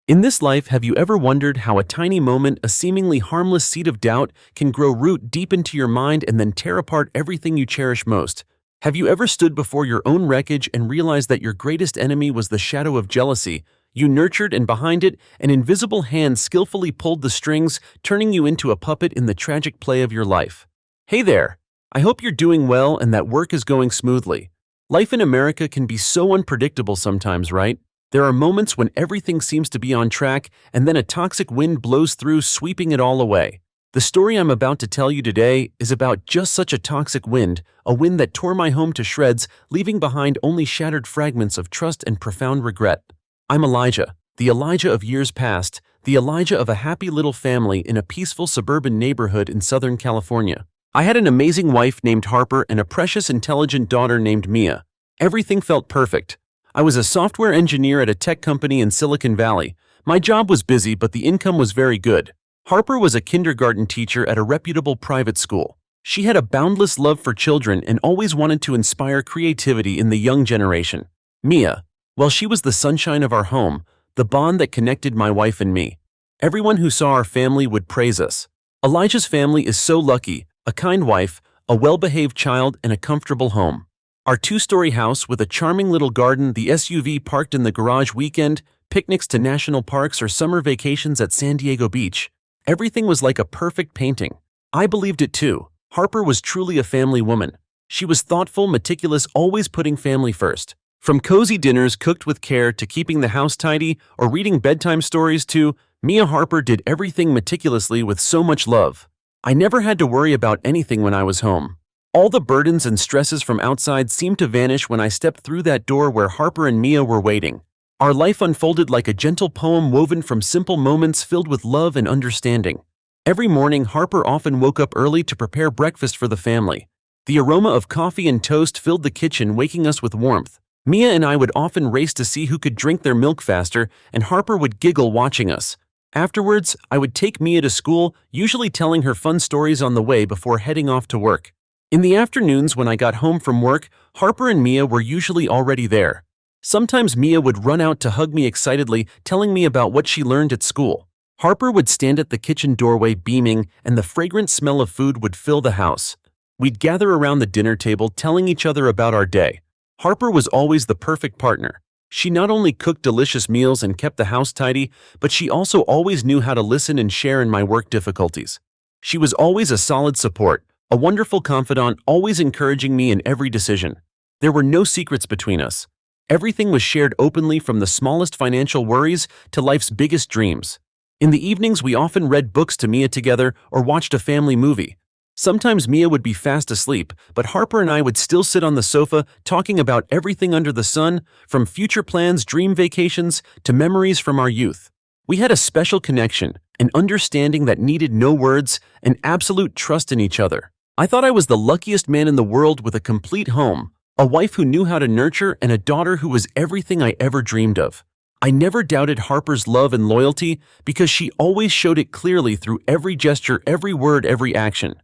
In this life, have you ever wondered how a tiny moment, a seemingly harmless seed of doubt, can grow root deep into your mind and then tear apart everything you cherish most? Have you ever stood before your own wreckage and realized that your greatest enemy was the shadow of jealousy you nurtured, and behind it, an invisible hand skillfully pulled the strings, turning you into a puppet in the tragic play of your life? Hey there! I hope you're doing well and that work is going smoothly. Life in America can be so unpredictable sometimes, right? There are moments when everything seems to be on track, and then a toxic wind blows through, sweeping it all away. The story I'm about to tell you today is about just such a toxic wind, a wind that tore my home to shreds, leaving behind only shattered fragments of trust and profound regret. I'm Elijah, the Elijah of years past, the Elijah of a happy little family in a peaceful suburban neighborhood in Southern California. I had an amazing wife named Harper and a precious, intelligent daughter named Mia. Everything felt perfect. I was a software engineer at a tech company in Silicon Valley. My job was busy, but the income was very good. Harper was a kindergarten teacher at a reputable private school. She had a boundless love for children and always wanted to inspire creativity in the young generation. Mia, well, she was the sunshine of our home, the bond that connected my wife and me. Everyone who saw our family would praise us. Elijah's family is so lucky, a kind wife, a well-behaved child, and a comfortable home. Our two-story house with a charming little garden, the SUV parked in the garage, weekend picnics to national parks or summer vacations at San Diego Beach. Everything was like a perfect painting. I believed it too. Harper was truly a family woman. She was thoughtful, meticulous, always putting family first. From cozy dinners cooked with care to keeping the house tidy or reading bedtime stories to Mia, Harper did everything meticulously with so much love. I never had to worry about anything when I was home. All the burdens and stresses from outside seemed to vanish when I stepped through that door where Harper and Mia were waiting. Our life unfolded like a gentle poem woven from simple moments filled with love and understanding. Every morning, Harper often woke up early to prepare breakfast for the family. The aroma of coffee and toast filled the kitchen, waking us with warmth. Mia and I would often race to see who could drink their milk faster, and Harper would giggle watching us. Afterwards, I would take Mia to school, usually telling her fun stories on the way before heading off to work. In the afternoons when I got home from work, Harper and Mia were usually already there. Sometimes Mia would run out to hug me excitedly, telling me about what she learned at school. Harper would stand at the kitchen doorway beaming, and the fragrant smell of food would fill the house. We'd gather around the dinner table telling each other about our day. Harper was always the perfect partner. She not only cooked delicious meals and kept the house tidy, but she also always knew how to listen and share in my work difficulties. She was always a solid support, a wonderful confidant, always encouraging me in every decision. There were no secrets between us. Everything was shared openly, from the smallest financial worries to life's biggest dreams. In the evenings, we often read books to Mia together or watched a family movie. Sometimes Mia would be fast asleep, but Harper and I would still sit on the sofa talking about everything under the sun, from future plans, dream vacations, to memories from our youth. We had a special connection, an understanding that needed no words, and absolute trust in each other. I thought I was the luckiest man in the world, with a complete home, a wife who knew how to nurture, and a daughter who was everything I ever dreamed of. I never doubted Harper's love and loyalty because she always showed it clearly through every gesture, every word, every action.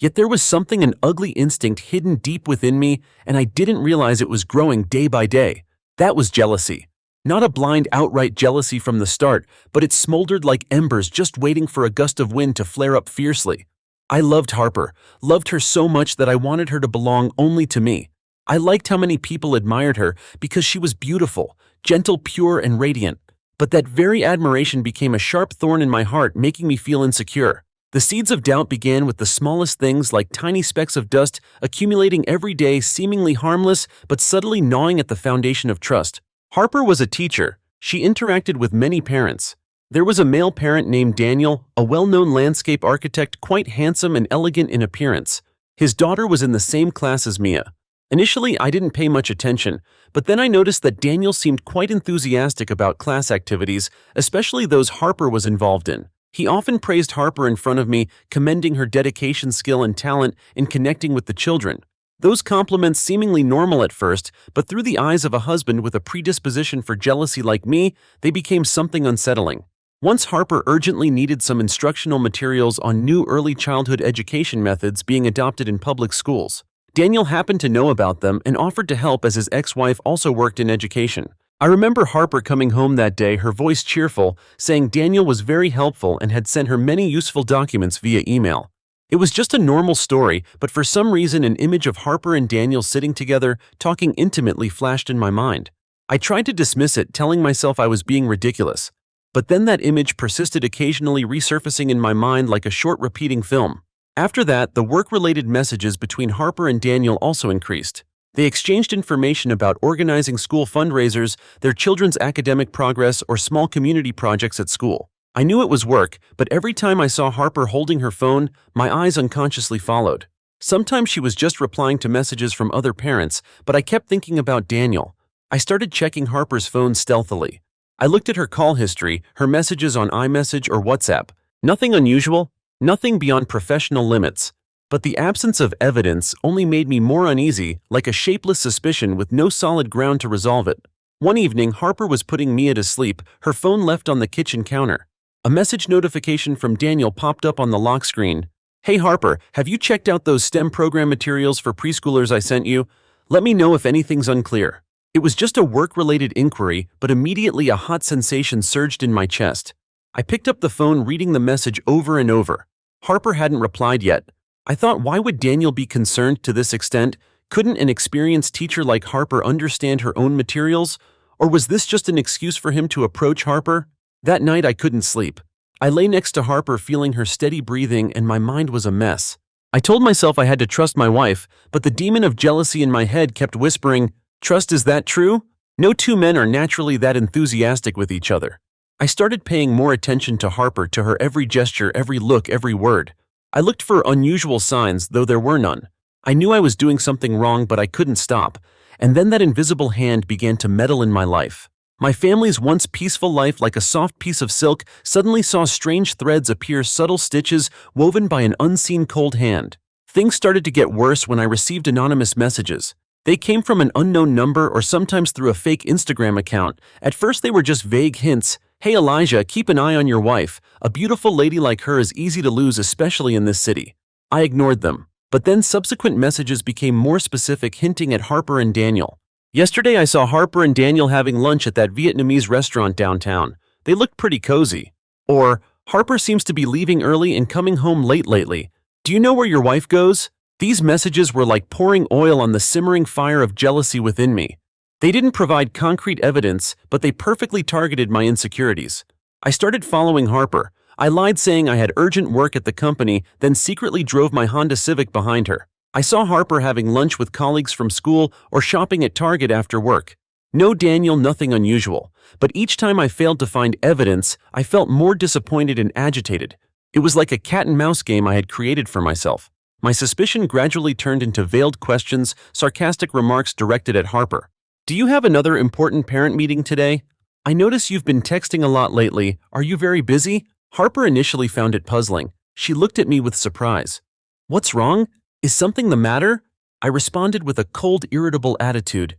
Yet there was something, an ugly instinct hidden deep within me, and I didn't realize it was growing day by day. That was jealousy. Not a blind, outright jealousy from the start, but it smoldered like embers, just waiting for a gust of wind to flare up fiercely. I loved Harper, loved her so much that I wanted her to belong only to me. I liked how many people admired her because she was beautiful, gentle, pure, and radiant. But that very admiration became a sharp thorn in my heart, making me feel insecure. The seeds of doubt began with the smallest things, like tiny specks of dust accumulating every day, seemingly harmless but subtly gnawing at the foundation of trust. Harper was a teacher. She interacted with many parents. There was a male parent named Daniel, a well-known landscape architect, quite handsome and elegant in appearance. His daughter was in the same class as Mia. Initially, I didn't pay much attention, but then I noticed that Daniel seemed quite enthusiastic about class activities, especially those Harper was involved in. He often praised Harper in front of me, commending her dedication, skill, and talent in connecting with the children. Those compliments seemingly normal at first, but through the eyes of a husband with a predisposition for jealousy like me, they became something unsettling. Once Harper urgently needed some instructional materials on new early childhood education methods being adopted in public schools. Daniel happened to know about them and offered to help, as his ex-wife also worked in education. I remember Harper coming home that day, her voice cheerful, saying Daniel was very helpful and had sent her many useful documents via email. It was just a normal story, but for some reason an image of Harper and Daniel sitting together, talking intimately flashed in my mind. I tried to dismiss it, telling myself I was being ridiculous. But then that image persisted, occasionally resurfacing in my mind like a short repeating film. After that, the work-related messages between Harper and Daniel also increased. They exchanged information about organizing school fundraisers, their children's academic progress, or small community projects at school. I knew it was work, but every time I saw Harper holding her phone, my eyes unconsciously followed. Sometimes she was just replying to messages from other parents, but I kept thinking about Daniel. I started checking Harper's phone stealthily. I looked at her call history, her messages on iMessage or WhatsApp. Nothing unusual, nothing beyond professional limits. But the absence of evidence only made me more uneasy, like a shapeless suspicion with no solid ground to resolve it. One evening, Harper was putting Mia to sleep, her phone left on the kitchen counter. A message notification from Daniel popped up on the lock screen. "Hey Harper, have you checked out those STEM program materials for preschoolers I sent you? Let me know if anything's unclear." It was just a work-related inquiry, but immediately a hot sensation surged in my chest. I picked up the phone, reading the message over and over. Harper hadn't replied yet. I thought, why would Daniel be concerned to this extent? Couldn't an experienced teacher like Harper understand her own materials? Or was this just an excuse for him to approach Harper? That night I couldn't sleep. I lay next to Harper, feeling her steady breathing, and my mind was a mess. I told myself I had to trust my wife, but the demon of jealousy in my head kept whispering, "Trust, is that true? No two men are naturally that enthusiastic with each other." I started paying more attention to Harper, to her every gesture, every look, every word. I looked for unusual signs, though there were none. I knew I was doing something wrong, but I couldn't stop. And then that invisible hand began to meddle in my life. My family's once peaceful life, like a soft piece of silk, suddenly saw strange threads appear, subtle stitches woven by an unseen cold hand. Things started to get worse when I received anonymous messages. They came from an unknown number or sometimes through a fake Instagram account. At first they were just vague hints. "Hey Elijah, keep an eye on your wife. A beautiful lady like her is easy to lose, especially in this city." I ignored them. But then subsequent messages became more specific, hinting at Harper and Daniel. "Yesterday I saw Harper and Daniel having lunch at that Vietnamese restaurant downtown. They looked pretty cozy." Or, "Harper seems to be leaving early and coming home late lately. Do you know where your wife goes?" These messages were like pouring oil on the simmering fire of jealousy within me. They didn't provide concrete evidence, but they perfectly targeted my insecurities. I started following Harper. I lied, saying I had urgent work at the company, then secretly drove my Honda Civic behind her. I saw Harper having lunch with colleagues from school or shopping at Target after work. No Daniel, nothing unusual. But each time I failed to find evidence, I felt more disappointed and agitated. It was like a cat-and-mouse game I had created for myself. My suspicion gradually turned into veiled questions, sarcastic remarks directed at Harper. "Do you have another important parent meeting today? I notice you've been texting a lot lately. Are you very busy?" Harper initially found it puzzling. She looked at me with surprise. "What's wrong? Is something the matter?" I responded with a cold, irritable attitude.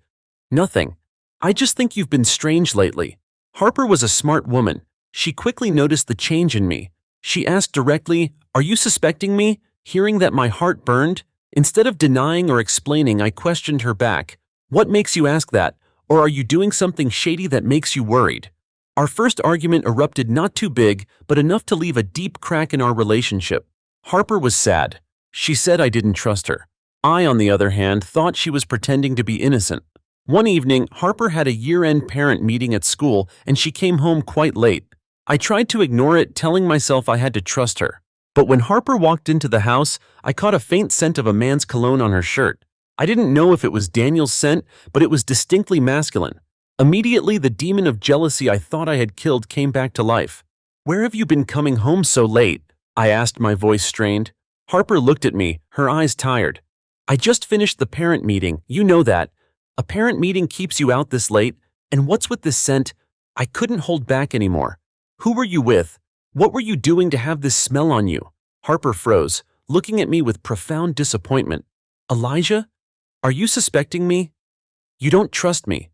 "Nothing. I just think you've been strange lately." Harper was a smart woman. She quickly noticed the change in me. She asked directly, "Are you suspecting me?" Hearing that, my heart burned. Instead of denying or explaining, I questioned her back. "What makes you ask that? Or are you doing something shady that makes you worried?" Our first argument erupted, not too big, but enough to leave a deep crack in our relationship. Harper was sad. She said I didn't trust her. I, on the other hand, thought she was pretending to be innocent. One evening, Harper had a year-end parent meeting at school, and she came home quite late. I tried to ignore it, telling myself I had to trust her. But when Harper walked into the house, I caught a faint scent of a man's cologne on her shirt. I didn't know if it was Daniel's scent, but it was distinctly masculine. Immediately, the demon of jealousy I thought I had killed came back to life. "Where have you been coming home so late?" I asked, my voice strained. Harper looked at me, her eyes tired. "I just finished the parent meeting, you know that. A parent meeting keeps you out this late, and what's with this scent?" I couldn't hold back anymore. "Who were you with? What were you doing to have this smell on you?" Harper froze, looking at me with profound disappointment. "Elijah? Are you suspecting me? You don't trust me."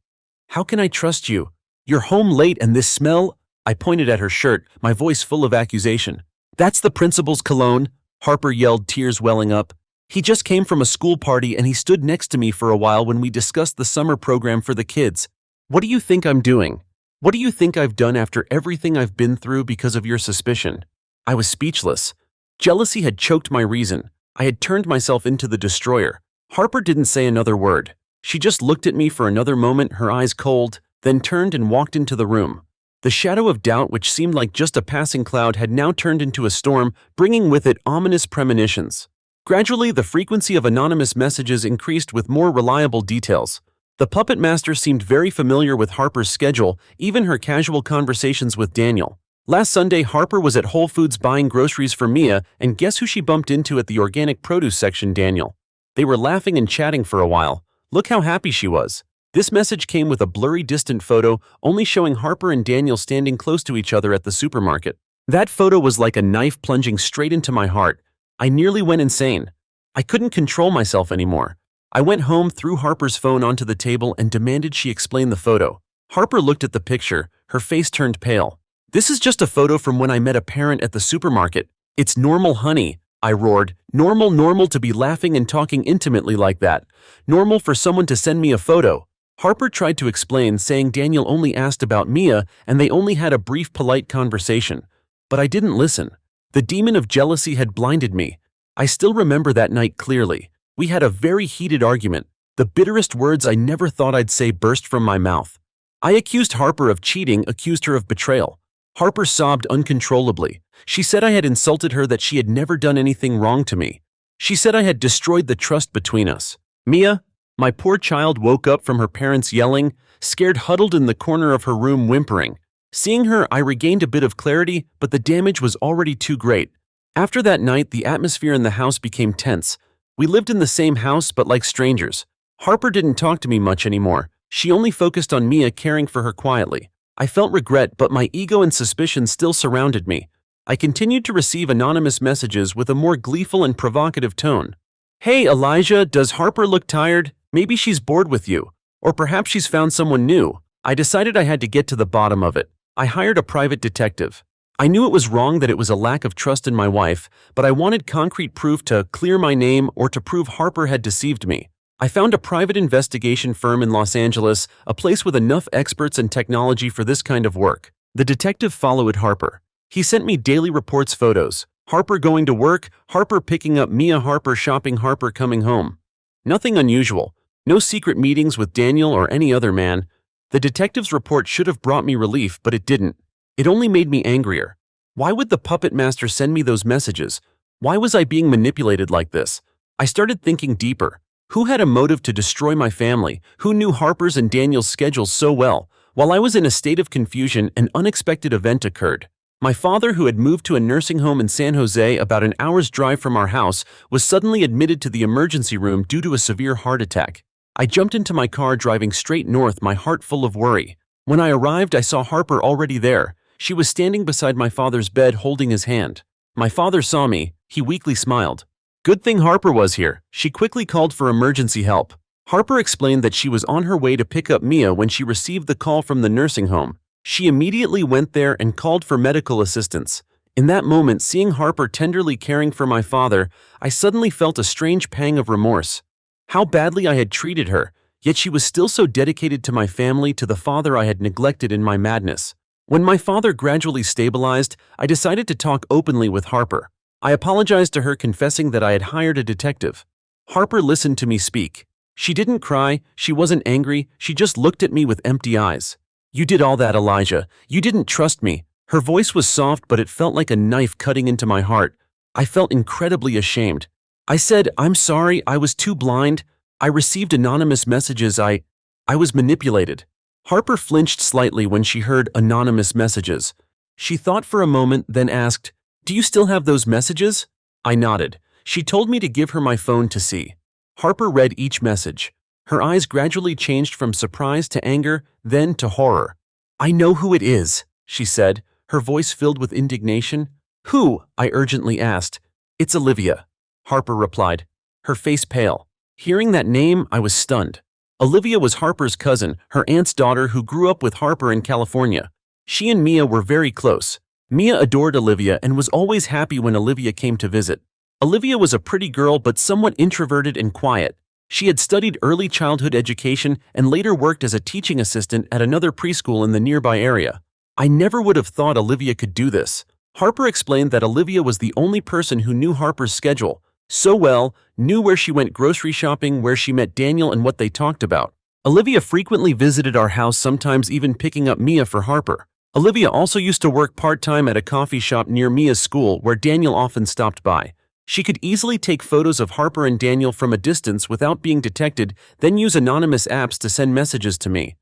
"How can I trust you? You're home late and this smell—" I pointed at her shirt, my voice full of accusation. "That's the principal's cologne," Harper yelled, tears welling up. "He just came from a school party and he stood next to me for a while when we discussed the summer program for the kids. What do you think I'm doing? What do you think I've done after everything I've been through because of your suspicion? I was speechless. Jealousy had choked my reason. I had turned myself into the destroyer. Harper didn't say another word. She just looked at me for another moment, her eyes cold, then turned and walked into the room. The shadow of doubt, which seemed like just a passing cloud, had now turned into a storm, bringing with it ominous premonitions. Gradually, the frequency of anonymous messages increased with more reliable details. The puppet master seemed very familiar with Harper's schedule, even her casual conversations with Daniel. Last Sunday, Harper was at Whole Foods buying groceries for Mia, and guess who she bumped into at the organic produce section? Daniel. They were laughing and chatting for a while. Look how happy she was. This message came with a blurry, distant photo, only showing Harper and Daniel standing close to each other at the supermarket. That photo was like a knife plunging straight into my heart. I nearly went insane. I couldn't control myself anymore. I went home, threw Harper's phone onto the table, and demanded she explain the photo. Harper looked at the picture. Her face turned pale. This is just a photo from when I met a parent at the supermarket. It's normal, honey, I roared. Normal to be laughing and talking intimately like that. Normal for someone to send me a photo. Harper tried to explain, saying Daniel only asked about Mia and they only had a brief, polite conversation. But I didn't listen. The demon of jealousy had blinded me. I still remember that night clearly. We had a very heated argument. The bitterest words I never thought I'd say burst from my mouth. I accused Harper of cheating, accused her of betrayal. Harper sobbed uncontrollably. She said I had insulted her, that she had never done anything wrong to me. She said I had destroyed the trust between us. Mia, my poor child, woke up from her parents yelling, scared, huddled in the corner of her room whimpering. Seeing her, I regained a bit of clarity, but the damage was already too great. After that night, the atmosphere in the house became tense. We lived in the same house, but like strangers. Harper didn't talk to me much anymore. She only focused on Mia, caring for her quietly. I felt regret, but my ego and suspicion still surrounded me. I continued to receive anonymous messages with a more gleeful and provocative tone. Hey Elijah, does Harper look tired? Maybe she's bored with you. Or perhaps she's found someone new. I decided I had to get to the bottom of it. I hired a private detective. I knew it was wrong, that it was a lack of trust in my wife, but I wanted concrete proof to clear my name or to prove Harper had deceived me. I found a private investigation firm in Los Angeles, a place with enough experts and technology for this kind of work. The detective followed Harper. He sent me daily reports, photos. Harper going to work, Harper picking up Mia, Harper shopping, Harper coming home. Nothing unusual. No secret meetings with Daniel or any other man. The detective's report should have brought me relief, but it didn't. It only made me angrier. Why would the puppet master send me those messages? Why was I being manipulated like this? I started thinking deeper. Who had a motive to destroy my family? Who knew Harper's and Daniel's schedules so well? While I was in a state of confusion, an unexpected event occurred. My father, who had moved to a nursing home in San Jose about an hour's drive from our house, was suddenly admitted to the emergency room due to a severe heart attack. I jumped into my car, driving straight north, my heart full of worry. When I arrived, I saw Harper already there. She was standing beside my father's bed, holding his hand. My father saw me. He weakly smiled. Good thing Harper was here. She quickly called for emergency help. Harper explained that she was on her way to pick up Mia when she received the call from the nursing home. She immediately went there and called for medical assistance. In that moment, seeing Harper tenderly caring for my father, I suddenly felt a strange pang of remorse. How badly I had treated her, yet she was still so dedicated to my family, to the father I had neglected in my madness. When my father gradually stabilized, I decided to talk openly with Harper. I apologized to her, confessing that I had hired a detective. Harper listened to me speak. She didn't cry, she wasn't angry, she just looked at me with empty eyes. You did all that, Elijah. You didn't trust me. Her voice was soft, but it felt like a knife cutting into my heart. I felt incredibly ashamed. I said, I'm sorry, I was too blind. I received anonymous messages. I was manipulated. Harper flinched slightly when she heard anonymous messages. She thought for a moment, then asked, Do you still have those messages? I nodded. She told me to give her my phone to see. Harper read each message. Her eyes gradually changed from surprise to anger, then to horror. I know who it is, she said, her voice filled with indignation. Who? I urgently asked. It's Olivia, Harper replied, her face pale. Hearing that name, I was stunned. Olivia was Harper's cousin, her aunt's daughter, who grew up with Harper in California. She and Mia were very close. Mia adored Olivia and was always happy when Olivia came to visit. Olivia was a pretty girl but somewhat introverted and quiet. She had studied early childhood education and later worked as a teaching assistant at another preschool in the nearby area. I never would have thought Olivia could do this. Harper explained that Olivia was the only person who knew Harper's schedule so well, knew where she went grocery shopping, where she met Daniel, and what they talked about. Olivia frequently visited our house, sometimes even picking up Mia for Harper. Olivia also used to work part-time at a coffee shop near Mia's school where Daniel often stopped by. She could easily take photos of Harper and Daniel from a distance without being detected, then use anonymous apps to send messages to me.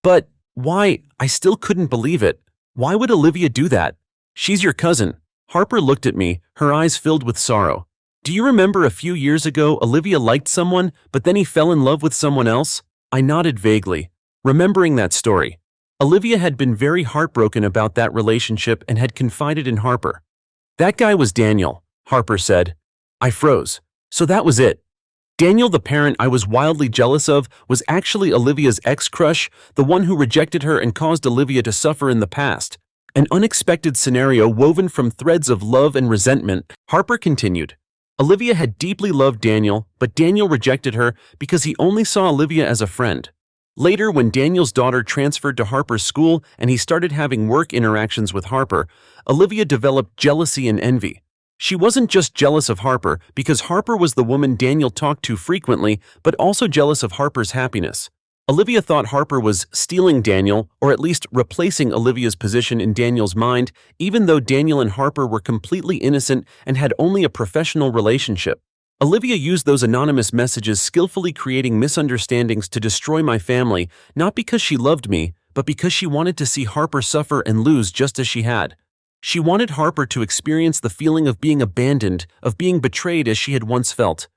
But why? I still couldn't believe it. Why would Olivia do that? She's your cousin. Harper looked at me, her eyes filled with sorrow. Do you remember a few years ago Olivia liked someone, but then he fell in love with someone else? I nodded vaguely, remembering that story. Olivia had been very heartbroken about that relationship and had confided in Harper. That guy was Daniel, Harper said. I froze. So that was it. Daniel, the parent I was wildly jealous of, was actually Olivia's ex-crush, the one who rejected her and caused Olivia to suffer in the past. An unexpected scenario woven from threads of love and resentment, Harper continued. Olivia had deeply loved Daniel, but Daniel rejected her because he only saw Olivia as a friend. Later, when Daniel's daughter transferred to Harper's school and he started having work interactions with Harper, Olivia developed jealousy and envy. She wasn't just jealous of Harper because Harper was the woman Daniel talked to frequently, but also jealous of Harper's happiness. Olivia thought Harper was stealing Daniel, or at least replacing Olivia's position in Daniel's mind, even though Daniel and Harper were completely innocent and had only a professional relationship. Olivia used those anonymous messages, skillfully creating misunderstandings to destroy my family, not because she loved me, but because she wanted to see Harper suffer and lose just as she had. She wanted Harper to experience the feeling of being abandoned, of being betrayed as she had once felt.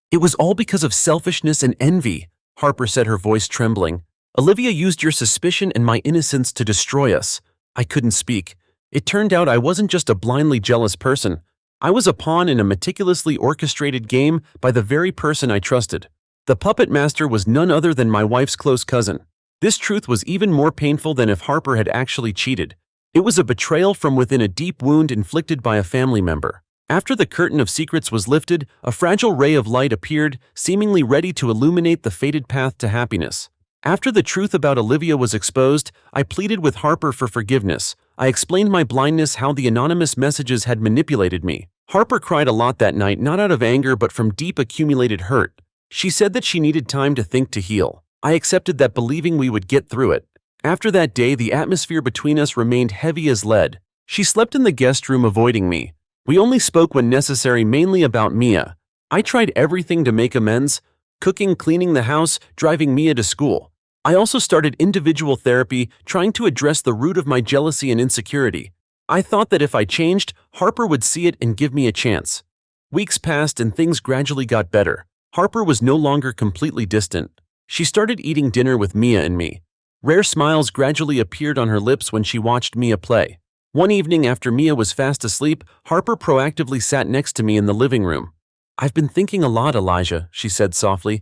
It was all because of selfishness and envy, Harper said, her voice trembling. Olivia used your suspicion and my innocence to destroy us. I couldn't speak. It turned out I wasn't just a blindly jealous person. I was a pawn in a meticulously orchestrated game by the very person I trusted. The puppet master was none other than my wife's close cousin. This truth was even more painful than if Harper had actually cheated. It was a betrayal from within, a deep wound inflicted by a family member. After the curtain of secrets was lifted, a fragile ray of light appeared, seemingly ready to illuminate the fated path to happiness. After the truth about Olivia was exposed, I pleaded with Harper for forgiveness. I explained my blindness, how the anonymous messages had manipulated me. Harper cried a lot that night, not out of anger but from deep accumulated hurt. She said that she needed time to think, to heal. I accepted that, believing we would get through it. After that day, the atmosphere between us remained heavy as lead. She slept in the guest room, avoiding me. We only spoke when necessary, mainly about Mia. I tried everything to make amends: cooking, cleaning the house, driving Mia to school. I also started individual therapy, trying to address the root of my jealousy and insecurity. I thought that if I changed, Harper would see it and give me a chance. Weeks passed and things gradually got better. Harper was no longer completely distant. She started eating dinner with Mia and me. Rare smiles gradually appeared on her lips when she watched Mia play. One evening, after Mia was fast asleep, Harper proactively sat next to me in the living room. I've been thinking a lot, Elijah, she said softly.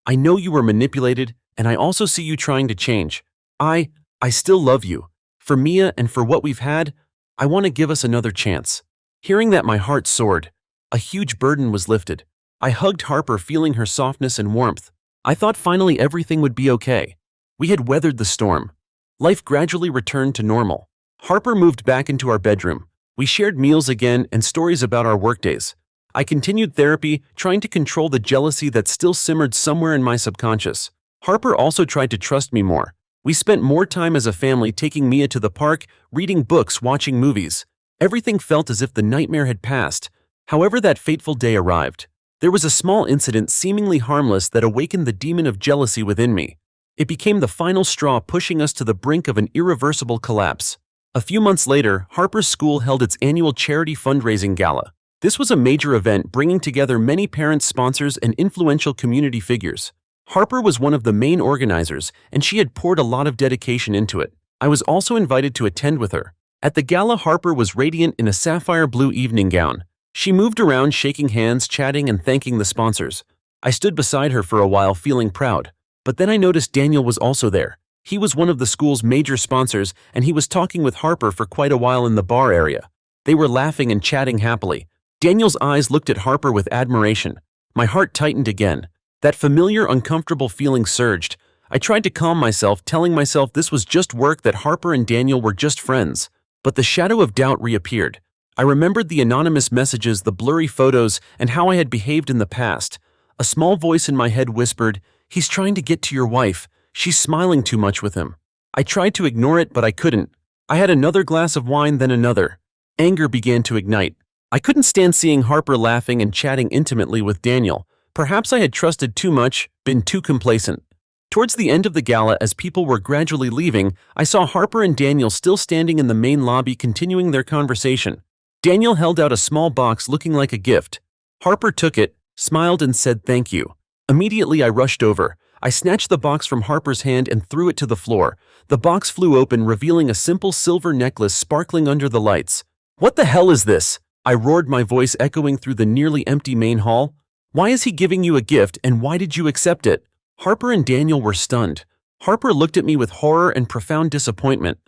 I know you were manipulated, and I also see you trying to change. I still love you. For Mia and for what we've had, I want to give us another chance. Hearing that, my heart soared. A huge burden was lifted. I hugged Harper, feeling her softness and warmth. I thought finally everything would be okay. We had weathered the storm. Life gradually returned to normal. Harper moved back into our bedroom. We shared meals again and stories about our workdays. I continued therapy, trying to control the jealousy that still simmered somewhere in my subconscious. Harper also tried to trust me more. We spent more time as a family, taking Mia to the park, reading books, watching movies. Everything felt as if the nightmare had passed. However, that fateful day arrived. There was a small incident, seemingly harmless, that awakened the demon of jealousy within me. It became the final straw, pushing us to the brink of an irreversible collapse. A few months later, Harper's school held its annual charity fundraising gala. This was a major event, bringing together many parents, sponsors, and influential community figures. Harper was one of the main organizers, and she had poured a lot of dedication into it. I was also invited to attend with her. At the gala, Harper was radiant in a sapphire blue evening gown. She moved around, shaking hands, chatting, and thanking the sponsors. I stood beside her for a while, feeling proud. But then I noticed Daniel was also there. He was one of the school's major sponsors, and he was talking with Harper for quite a while in the bar area. They were laughing and chatting happily. Daniel's eyes looked at Harper with admiration. My heart tightened again. That familiar, uncomfortable feeling surged. I tried to calm myself, telling myself this was just work, that Harper and Daniel were just friends. But the shadow of doubt reappeared. I remembered the anonymous messages, the blurry photos, and how I had behaved in the past. A small voice in my head whispered, "He's trying to get to your wife. She's smiling too much with him." I tried to ignore it, but I couldn't. I had another glass of wine, then another. Anger began to ignite. I couldn't stand seeing Harper laughing and chatting intimately with Daniel. Perhaps I had trusted too much, been too complacent. Towards the end of the gala, as people were gradually leaving, I saw Harper and Daniel still standing in the main lobby, continuing their conversation. Daniel held out a small box looking like a gift. Harper took it, smiled, and said thank you. Immediately I rushed over. I snatched the box from Harper's hand and threw it to the floor. The box flew open, revealing a simple silver necklace sparkling under the lights. "What the hell is this?" I roared, my voice echoing through the nearly empty main hall. "Why is he giving you a gift, and why did you accept it?" Harper and Daniel were stunned. Harper looked at me with horror and profound disappointment.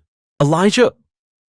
"Elijah,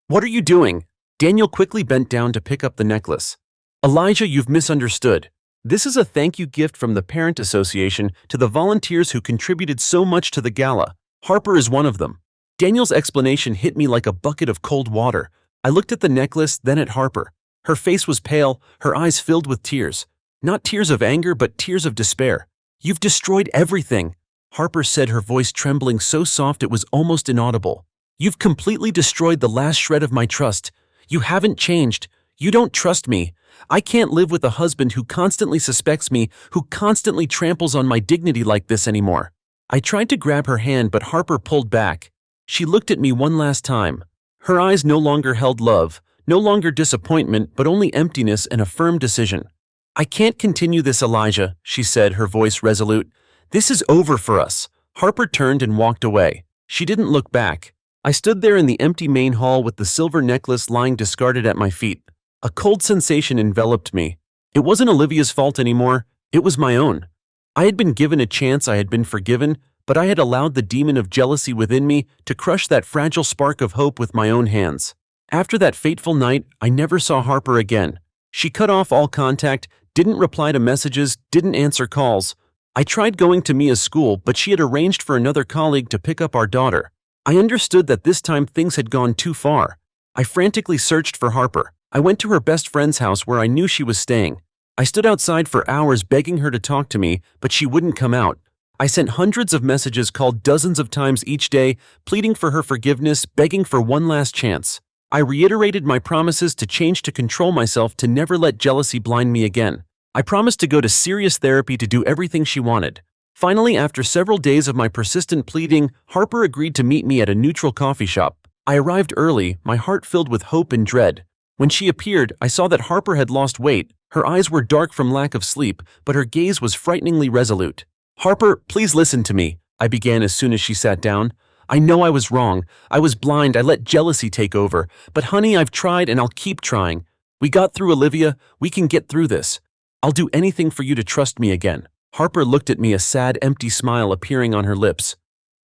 what are you doing?" Daniel quickly bent down to pick up the necklace. "Elijah, you've misunderstood. This is a thank you gift from the Parent Association to the volunteers who contributed so much to the gala. Harper is one of them." Daniel's explanation hit me like a bucket of cold water. I looked at the necklace, then at Harper. Her face was pale, her eyes filled with tears. Not tears of anger, but tears of despair. "You've destroyed everything," Harper said, her voice trembling so soft it was almost inaudible. "You've completely destroyed the last shred of my trust. You haven't changed. You don't trust me. I can't live with a husband who constantly suspects me, who constantly tramples on my dignity like this anymore." I tried to grab her hand, but Harper pulled back. She looked at me one last time. Her eyes no longer held love, no longer disappointment, but only emptiness and a firm decision. "I can't continue this, Elijah," she said, her voice resolute. "This is over for us." Harper turned and walked away. She didn't look back. I stood there in the empty main hall with the silver necklace lying discarded at my feet. A cold sensation enveloped me. It wasn't Olivia's fault anymore. It was my own. I had been given a chance, I had been forgiven, but I had allowed the demon of jealousy within me to crush that fragile spark of hope with my own hands. After that fateful night, I never saw Harper again. She cut off all contact, didn't reply to messages, didn't answer calls. I tried going to Mia's school, but she had arranged for another colleague to pick up our daughter. I understood that this time things had gone too far. I frantically searched for Harper. I went to her best friend's house where I knew she was staying. I stood outside for hours begging her to talk to me, but she wouldn't come out. I sent hundreds of messages, called dozens of times each day, pleading for her forgiveness, begging for one last chance. I reiterated my promises to change, to control myself, to never let jealousy blind me again. I promised to go to serious therapy, to do everything she wanted. Finally, after several days of my persistent pleading, Harper agreed to meet me at a neutral coffee shop. I arrived early, my heart filled with hope and dread. When she appeared, I saw that Harper had lost weight. Her eyes were dark from lack of sleep, but her gaze was frighteningly resolute. "Harper, please listen to me," I began as soon as she sat down. "I know I was wrong. I was blind. I let jealousy take over. But honey, I've tried and I'll keep trying. We got through, Olivia. We can get through this. I'll do anything for you to trust me again." Harper looked at me, a sad, empty smile appearing on her lips.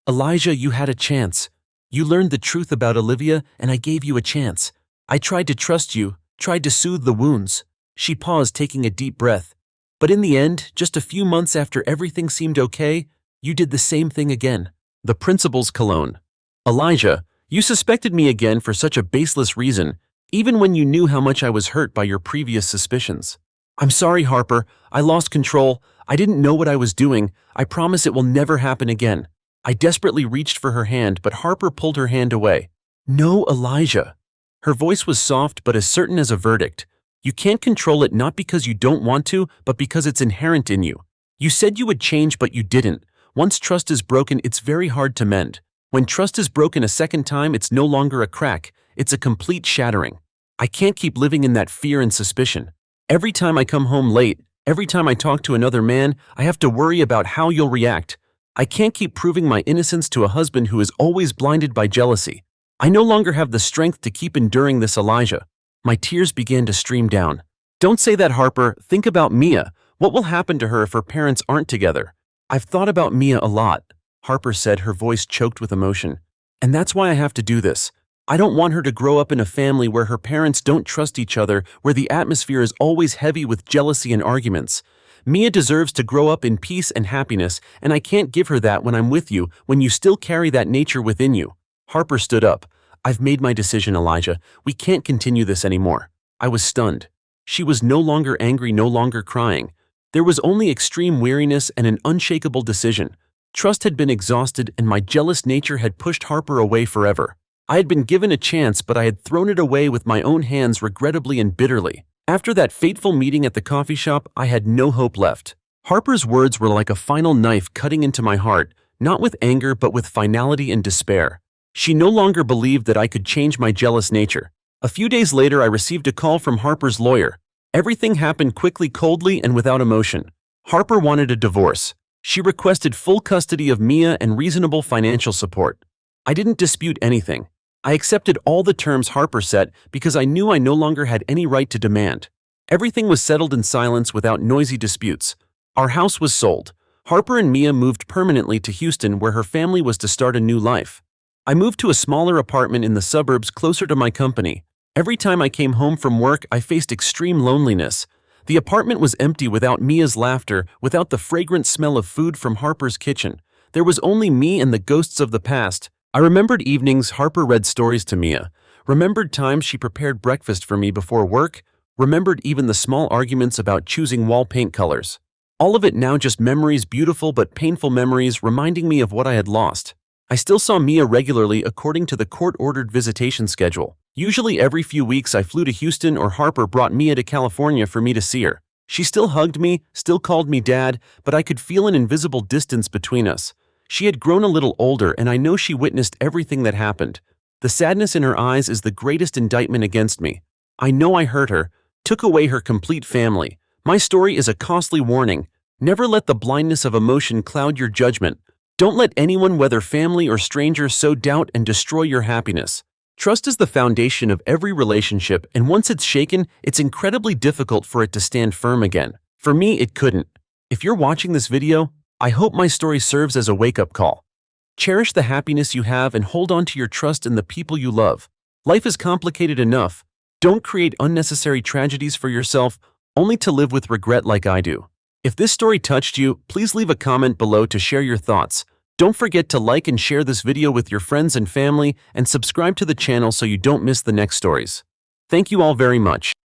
"Elijah, you had a chance. You learned the truth about Olivia, and I gave you a chance. I tried to trust you, tried to soothe the wounds." She paused, taking a deep breath. "But in the end, just a few months after everything seemed okay, you did the same thing again." The principal's cologne. "Elijah, you suspected me again for such a baseless reason, even when you knew how much I was hurt by your previous suspicions." "I'm sorry, Harper. I lost control. I didn't know what I was doing. I promise it will never happen again." I desperately reached for her hand, but Harper pulled her hand away. "No, Elijah." Her voice was soft but as certain as a verdict. "You can't control it, not because you don't want to, but because it's inherent in you. You said you would change, but you didn't. Once trust is broken, it's very hard to mend. When trust is broken a second time, it's no longer a crack, it's a complete shattering. I can't keep living in that fear and suspicion. Every time I come home late, every time I talk to another man, I have to worry about how you'll react. I can't keep proving my innocence to a husband who is always blinded by jealousy. I no longer have the strength to keep enduring this, Elijah." My tears began to stream down. "Don't say that, Harper. Think about Mia. What will happen to her if her parents aren't together?" "I've thought about Mia a lot," Harper said, her voice choked with emotion. "And that's why I have to do this. I don't want her to grow up in a family where her parents don't trust each other, where the atmosphere is always heavy with jealousy and arguments. Mia deserves to grow up in peace and happiness, and I can't give her that when I'm with you, when you still carry that nature within you." Harper stood up. "I've made my decision, Elijah. We can't continue this anymore." I was stunned. She was no longer angry, no longer crying. There was only extreme weariness and an unshakable decision. Trust had been exhausted, and my jealous nature had pushed Harper away forever. I had been given a chance, but I had thrown it away with my own hands, regrettably and bitterly. After that fateful meeting at the coffee shop, I had no hope left. Harper's words were like a final knife cutting into my heart, not with anger but with finality and despair. She no longer believed that I could change my jealous nature. A few days later, I received a call from Harper's lawyer. Everything happened quickly, coldly, and without emotion. Harper wanted a divorce. She requested full custody of Mia and reasonable financial support. I didn't dispute anything. I accepted all the terms Harper set because I knew I no longer had any right to demand. Everything was settled in silence without noisy disputes. Our house was sold. Harper and Mia moved permanently to Houston, where her family was to start a new life. I moved to a smaller apartment in the suburbs closer to my company. Every time I came home from work, I faced extreme loneliness. The apartment was empty without Mia's laughter, without the fragrant smell of food from Harper's kitchen. There was only me and the ghosts of the past. I remembered evenings Harper read stories to Mia, remembered times she prepared breakfast for me before work, remembered even the small arguments about choosing wall paint colors. All of it now just memories, beautiful but painful memories, reminding me of what I had lost. I still saw Mia regularly according to the court-ordered visitation schedule. Usually every few weeks I flew to Houston, or Harper brought Mia to California for me to see her. She still hugged me, still called me dad, but I could feel an invisible distance between us. She had grown a little older, and I know she witnessed everything that happened. The sadness in her eyes is the greatest indictment against me. I know I hurt her, took away her complete family. My story is a costly warning. Never let the blindness of emotion cloud your judgment. Don't let anyone, whether family or stranger, sow doubt and destroy your happiness. Trust is the foundation of every relationship, and once it's shaken, it's incredibly difficult for it to stand firm again. For me, it couldn't. If you're watching this video, I hope my story serves as a wake-up call. Cherish the happiness you have and hold on to your trust in the people you love. Life is complicated enough. Don't create unnecessary tragedies for yourself, only to live with regret like I do. If this story touched you, please leave a comment below to share your thoughts. Don't forget to like and share this video with your friends and family, and subscribe to the channel so you don't miss the next stories. Thank you all very much.